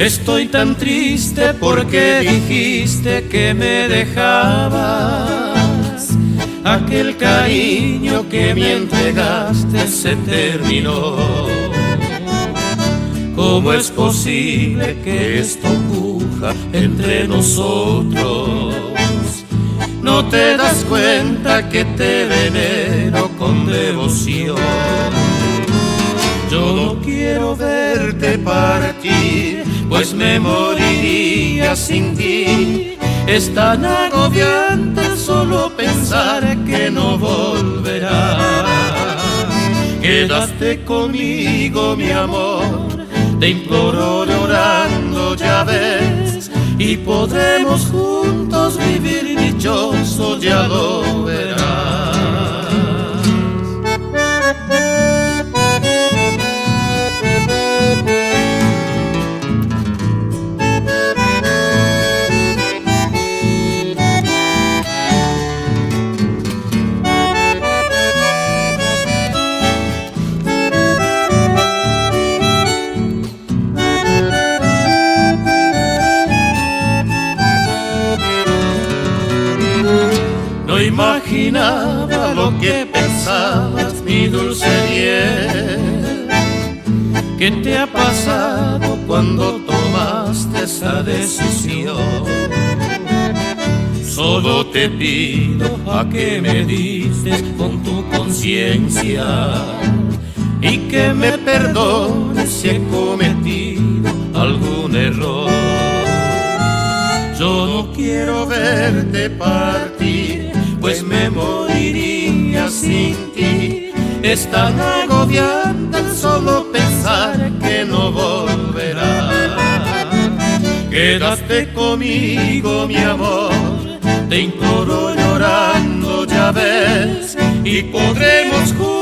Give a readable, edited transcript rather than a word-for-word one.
Estoy tan triste porque dijiste que me dejabas. Aquel cariño que me entregaste se terminó. ¿Cómo es posible que esto ocurra entre nosotros? ¿No te das cuenta que te venero con devoción? Yo no quiero verte partir, pues me moriría sin ti. Es tan agobiante solo pensar que no volverás. Quédate conmigo, mi amor, te imploro llorando, ya ves, y podremos juntos vivir dichosos, ya lo verás. No imaginaba lo que pensabas, mi dulce miel. ¿Qué te ha pasado cuando tomaste esa decisión? Solo te pido a que me dices con tu conciencia y que me perdones si he cometido algún error. Yo no quiero verte partir, pues me moriría sin ti. Es tan agobiante solo pensar que no volverás. Quédate conmigo, mi amor, te imploro llorando, ya ves, y podremos juntos